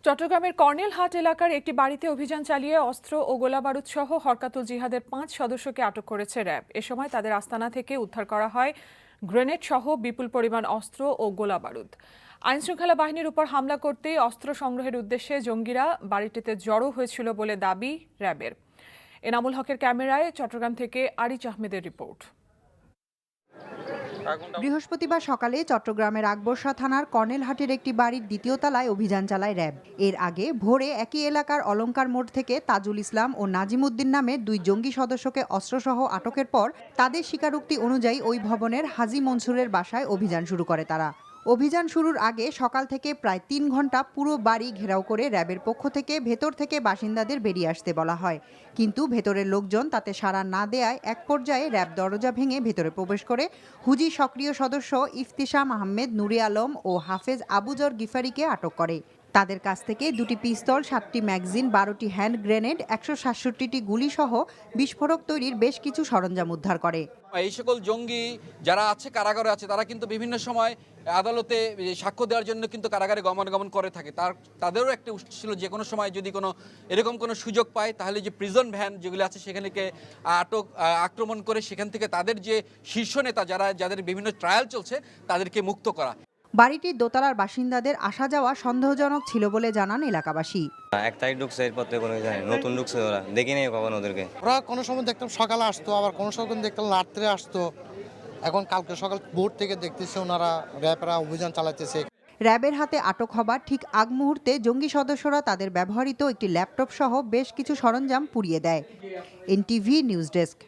চট্টগ্রামের কর্নেলহাট এলাকার একটি বাড়িতে অভিযান চালিয়ে অস্ত্র ও গোলাবারুদ সহ হরকাতুল জিহাদের ৫ সদস্যকে আটক করেছে র্যাব। এ সময় তাদের আস্তানা থেকে উদ্ধার করা হয় গ্রেনেড সহ বিপুল পরিমাণ অস্ত্র ও গোলাবারুদ। আইনশৃঙ্খলা বাহিনীর উপর হামলা করতেই অস্ত্র সংগ্রহের উদ্দেশ্যে জঙ্গিরা বাড়িটিতে জড়ো হয়েছিল বলে দাবি র্যাবের। এনামুল হকের ক্যামেরায় চট্টগ্রাম থেকে আরিচ আহমেদের রিপোর্ট। বৃহস্পতিবার সকালে চট্টগ্রামের আকবরশাহ থানার কর্নেলহাটের একটি বাড়ির দ্বিতীয় তলায় অভিযান চালায় র্যাব। এর আগে ভোরে একই এলাকার অলঙ্কার মোড় থেকে তাজুল ইসলাম ও নাজিম উদ্দিন নামে দুই জঙ্গি সদস্যকে অস্ত্রসহ আটকের পর তাদের স্বীকারোক্তি অনুযায়ী ওই ভবনের হাজী মনসুরের বাসায় অভিযান শুরু করে তারা। অভিযান শুরুর আগে সকাল থেকে প্রায় ৩ ঘন্টা পুরো বাড়ি ঘেরাও করে র্যাবের পক্ষ থেকে ভেতর থেকে বাসিন্দাদের বেরিয়ে আসতে বলা হয়, কিন্তু ভেতরের লোকজন তাতে সাড়া না দেয়ায় এক পর্যায়ে র্যাব দরজা ভেঙে ভেতরে প্রবেশ করে হুজি সক্রিয় সদস্য ইফতিসাম আহমেদ, নুরে আলম ও হাফেজ আবুজর গিফারিকে আটক করে। তাদের কাছ থেকে 2টি পিস্তল, 7টি ম্যাগাজিন, 12টি হ্যান্ড গ্রেনেড, 167টি গুলি সহ বিস্ফোরক তৈরির বেশ কিছু সরঞ্জাম উদ্ধার করে। এই সকল জঙ্গি যারা আছে কারাগারে আছে তারা কিন্তু বিভিন্ন সময় আদালতে সাক্ষ্য দেওয়ার জন্য কিন্তু কারাগারে গমনাগমন করে থাকে। তাদেরও একটা উৎস ছিল যে কোনো সময় যদি কোনো এরকম কোনো সুযোগ পায় তাহলে যে প্রিজন ভ্যান যেগুলো আছে সেখানেকে আক্রমণ করে সেখান থেকে তাদের যে শীর্ষ নেতা যাদের বিভিন্ন ট্রায়াল চলছে তাদেরকে মুক্ত করা। বাড়িটির দোতলার বাসিন্দাদের আসা যাওয়া সন্দেহজনক ছিল বলে জানান এলাকাবাসী। 1 তারিখ ঢুকছে, এরপর থেকে কোনো জানি নতুন ঢুকছে, ওরা দেখিনি কখন ওদেরকে। ওরা কোনো সময় দেখতাম সকালে আসতো, আবার কোনো সময় দেখতাম রাত্রে আসতো। এখন কালকে সকাল ভোর থেকে দেখতেছে ওনারা র্যাবেরা অভিযান চালাতেছে। র্যাবের হাতে আটক হবার ঠিক আগ মুহূর্তে জঙ্গি সদস্যরা তাদের ব্যবহৃত একটি ল্যাপটপ সহ বেশ কিছু সরঞ্জাম পুড়িয়ে দেয়। NTV news desk.